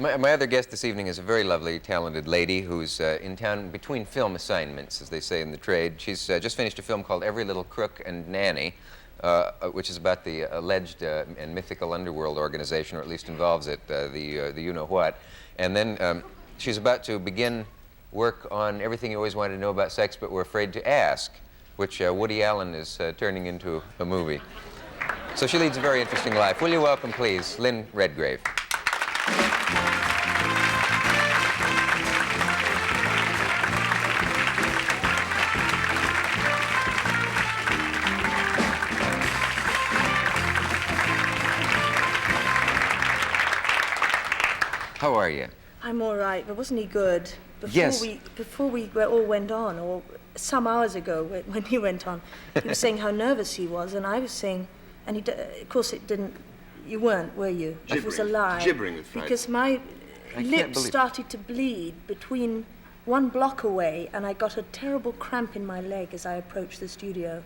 My other guest this evening is a very lovely, talented lady who's in town between film assignments, as they say in the trade. She's just finished a film called Every Little Crook and Nanny, which is about the alleged and mythical underworld organization, or at least involves it, the you-know-what. And then she's about to begin work on Everything You Always Wanted to Know About Sex But Were Afraid to Ask, which Woody Allen is turning into a movie. So she leads a very interesting life. Will you welcome, please, Lynn Redgrave. How are you? I'm all right, but wasn't he good? Yes. Before we all went on, or some hours ago when he went on, he was saying how nervous he was, and I was saying, and of course it didn't, you weren't, were you? Gibbering, it was a lie. Gibbering with fright. Because my lips started to bleed between 1 block away, and I got a terrible cramp in my leg as I approached the studio.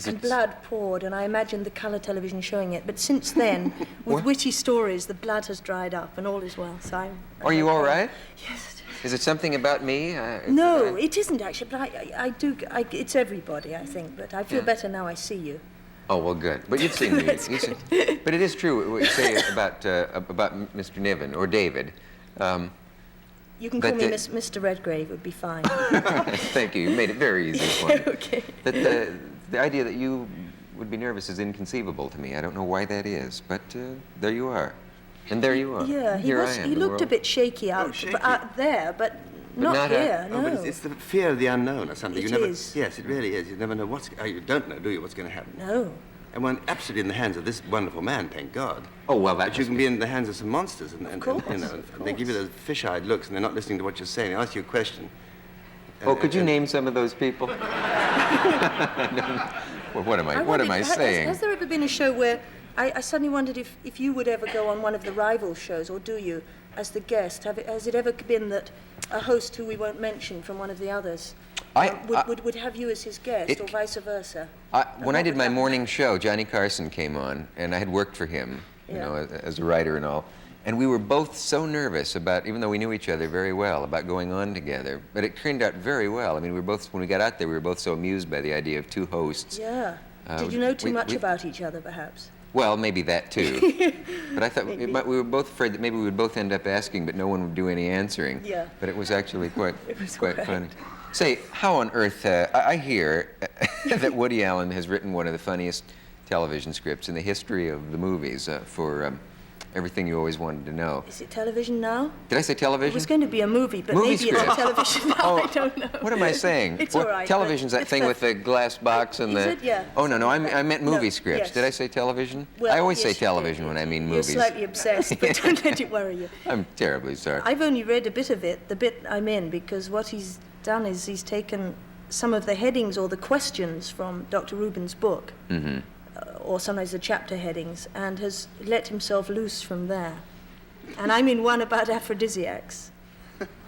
And blood poured, and I imagined the colour television showing it. But since then, with witty stories, the blood has dried up, and all is well. So I'm Are you all right? Yes. Is it something about me? No, it isn't actually. But it's everybody, I think. But I feel better now I see you. Oh, well, good. But you've seen me. But it is true what you say about Mr. Niven, or David. You can call me Mr. Redgrave, would be fine. Thank you. You made it very easy for me. Okay. The idea that you would be nervous is inconceivable to me. I don't know why that is, but there you are. And there you are. Yeah, he looked a bit shaky out there, but not here, no. But it's the fear of the unknown or something. It is. Yes, it really is. You never know you don't know, do you, what's going to happen? No. And one absolutely in the hands of this wonderful man, thank God. Oh, well, But you can be in the hands of some monsters, and of course. They give you those fish-eyed looks, and they're not listening to what you're saying. They ask you a question. Oh, could you name some of those people? Well, what am I saying? Has there ever been a show where I suddenly wondered if you would ever go on one of the rival shows, or do you, as the guest? Has it ever been that a host who we won't mention from one of the others would have you as his guest, or vice versa? When I did my morning show, Johnny Carson came on, and I had worked for him, you know, as a writer and all. And we were both so nervous about, even though we knew each other very well, about going on together. But it turned out very well. I mean, when we got out there, we were both so amused by the idea of two hosts. Yeah. Did you know too much about each other, perhaps? Well, maybe that too. But I thought we were both afraid that maybe we would both end up asking, but no one would do any answering. Yeah. But it was actually quite funny. Say, how on earth, I hear that Woody Allen has written one of the funniest television scripts in the history of the movies for Everything You Always Wanted to Know. Is it television now? Did I say television? It was going to be a movie, but maybe it's a television now. Oh, I don't know. What am I saying? It's all right. Television's that thing with the glass box and Is it? Yeah. Oh, no, I meant movie scripts. Yes. Did I say television? Well, I always say yes, television when I mean movies. You're slightly obsessed, but don't let it worry you. I'm terribly sorry. I've only read a bit of it, the bit I'm in, because what he's done is he's taken some of the headings or the questions from Dr. Rubin's book, or sometimes the chapter headings, and has let himself loose from there. And I'm in one about aphrodisiacs.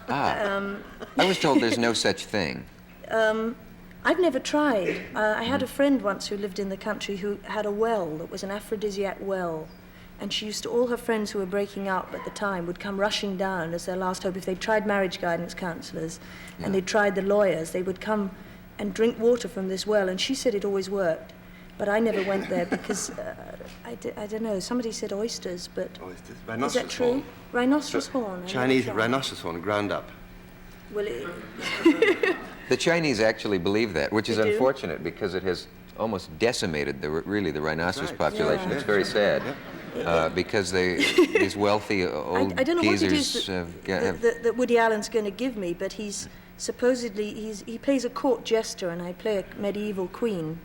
I was told there's no such thing. I've never tried. I had a friend once who lived in the country who had a well that was an aphrodisiac well. And she used to, all her friends who were breaking up at the time would come rushing down as their last hope. If they'd tried marriage guidance counselors and they'd tried the lawyers, they would come and drink water from this well. And she said it always worked. But I never went there because, I don't know, somebody said oysters, but Oysters. Is that true? Horn. Rhinoceros horn. Chinese rhinoceros horn ground up. Well, The Chinese actually believe that, which is They do? unfortunate because it has almost decimated the rhinoceros right. population. Yeah. It's very sad because these wealthy old I don't know what it geezers is that Woody Allen's going to give me, but he's supposedly, he plays a court jester and I play a medieval queen,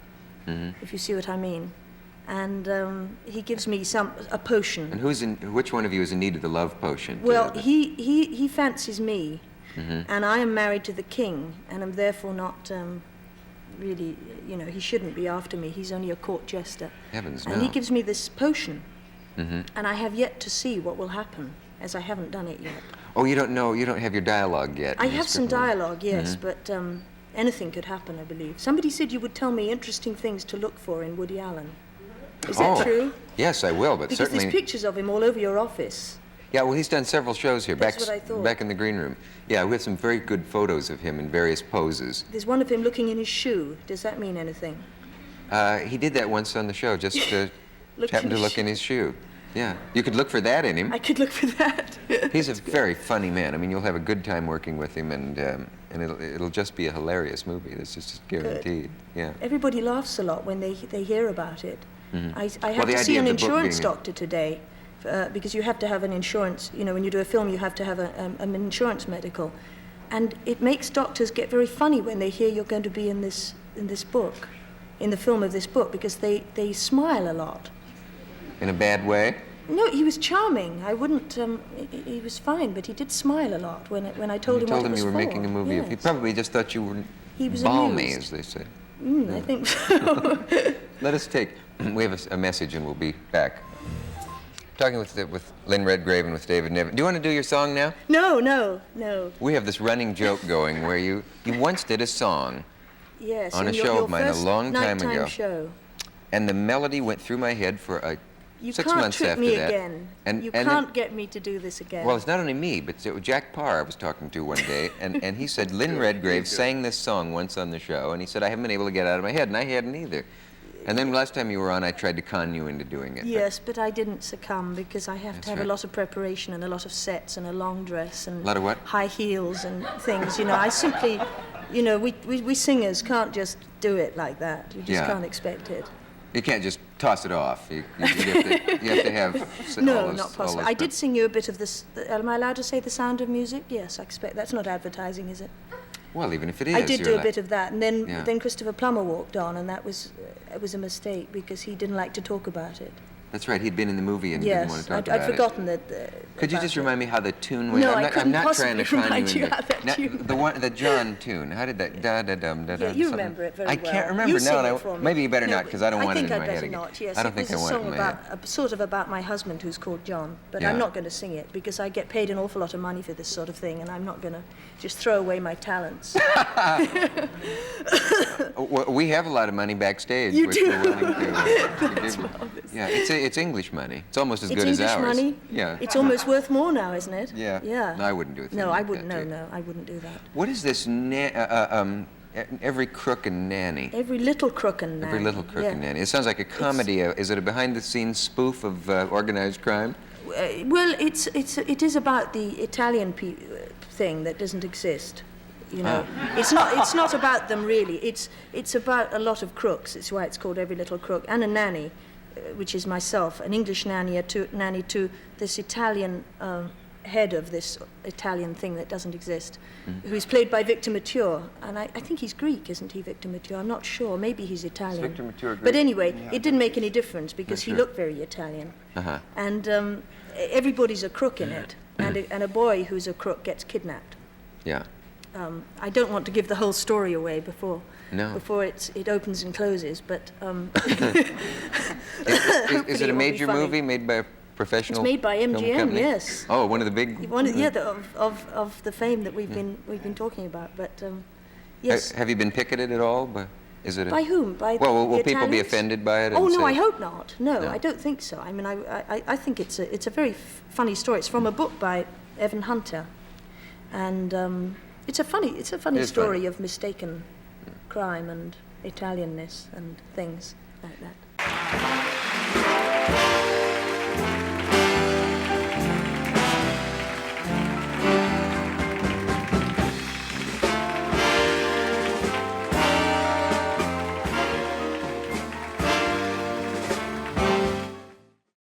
if you see what I mean. And he gives me a potion. And which one of you is in need of the love potion? Well, he fancies me, and I am married to the king, and am therefore not really, you know, he shouldn't be after me. He's only a court jester. Heavens, and no. he gives me this potion, and I have yet to see what will happen, as I haven't done it yet. Oh, you don't know, you don't have your dialogue yet. I have some dialogue, yes, but anything could happen, I believe. Somebody said you would tell me interesting things to look for in Woody Allen. Is that true? Yes, I will, but Because certainly... there's pictures of him all over your office. Yeah, well, he's done several shows here. That's what I thought. Back in the green room. Yeah, we have some very good photos of him in various poses. There's one of him looking in his shoe. Does that mean anything? He did that once on the show, just Looked happened in to his look in his shoe. Yeah, you could look for that in him. I could look for that. He's a very funny man. I mean, you'll have a good time working with him, and it'll just be a hilarious movie. That's just guaranteed. Yeah. Everybody laughs a lot when they hear about it. Mm-hmm. I Well, had the to see idea an of the book insurance being doctor today because you have to have an insurance. You know, when you do a film, you have to have an insurance medical, and it makes doctors get very funny when they hear you're going to be in this book, in the film of this book, because they smile a lot. In a bad way? No, he was charming. I wouldn't. He was fine, but he did smile a lot when I told him what it was you were for. making a movie. Yes. He probably just thought you were He was balmy, amused. as they say. I think so. Let us take. We have a message, and we'll be back. Talking with Lynn Redgrave and with David Niven. Do you want to do your song now? No. We have this running joke going where you once did a song Yes. on a in show your of mine a first long time nighttime ago. Show. And the melody went through my head for 6 You can't months trick after me that. again. And You then- can't get me to do this again. Well, it's not only me, but Jack Parr I was talking to one day, and he said Lynn Redgrave sang this song once on the show, and he said I haven't been able to get it out of my head, and I hadn't either. And then last time you were on, I tried to con you into doing it. Yes, but I didn't succumb because I have That's to have right. a lot of preparation and a lot of sets and a long dress and A lot of what? high heels and things. You know, I simply, you know, we singers can't just do it like that. You just Yeah. can't expect it. You can't just toss it off. You have to have all No, those- not all possible. those I did sing you a bit of this. Am I allowed to say The Sound of Music? Yes, I expect that's not advertising, is it? Well, even if it is, I did you're do a like- bit of that, and then Yeah. then Christopher Plummer walked on, and that was it was a mistake because he didn't like to talk about it. That's right. He'd been in the movie and didn't want Yes, to talk I'd about forgotten that. it. Could you about just it. remind me how the tune went? No, I I'm couldn't not trying to possibly con remind you you into how that Now, tune- the John tune. How did that? Da da dum da da. Yeah, you something. remember it very I well. can't remember You sing now. it for me. Maybe you better No, not, because I don't want it in my I think I'd head better again. not. Yes, I don't it think was I a want it song in my head. about sort of about my husband who's called John, but Yeah. I'm not going to sing it because I get paid an awful lot of money for this sort of thing, and I'm not going to just throw away my talents. Well, we have a lot of money backstage. You which do? we're willing to That's give. marvelous. Yeah, it's English money. It's almost as It's good English as ours. money. Yeah. It's almost worth more now, isn't it? Yeah. Yeah. No, I wouldn't do a thing No, like I wouldn't. that, No, too. no, I wouldn't do that. What is this? Every Crook and Nanny. Every little crook and Every nanny. Little Crook Yeah. and Nanny. It sounds like a comedy. Is it a behind-the-scenes spoof of organized crime? Well, it is about the Italian thing that doesn't exist. You know, it's not about them really. It's about a lot of crooks. It's why it's called Every Little Crook, and a nanny, which is myself, an English nanny, nanny to this Italian head of this Italian thing that doesn't exist, who's played by Victor Mature, and I think he's Greek, isn't he, Victor Mature? I'm not sure. Maybe he's Italian. Victor Mature Greek? But anyway, it didn't make any difference because he Sure. looked very Italian. Uh-huh. And everybody's a crook in it, and a boy who's a crook gets kidnapped. Yeah. I don't want to give the whole story away before No. it opens and closes, but Is it a major movie made by a professional? It's made by film MGM, company? yes. Oh, one of the big. of the fame that we've been talking about. But yes, Have you been picketed at all? Is it? by whom? By Well, will the people be Italians? offended by it? Oh and no, say- I hope not. No, No. I don't think so. I mean, I think it's a very funny story. It's from a book by Evan Hunter, and it's a funny It story is funny. of mistaken crime and Italianness and things like that.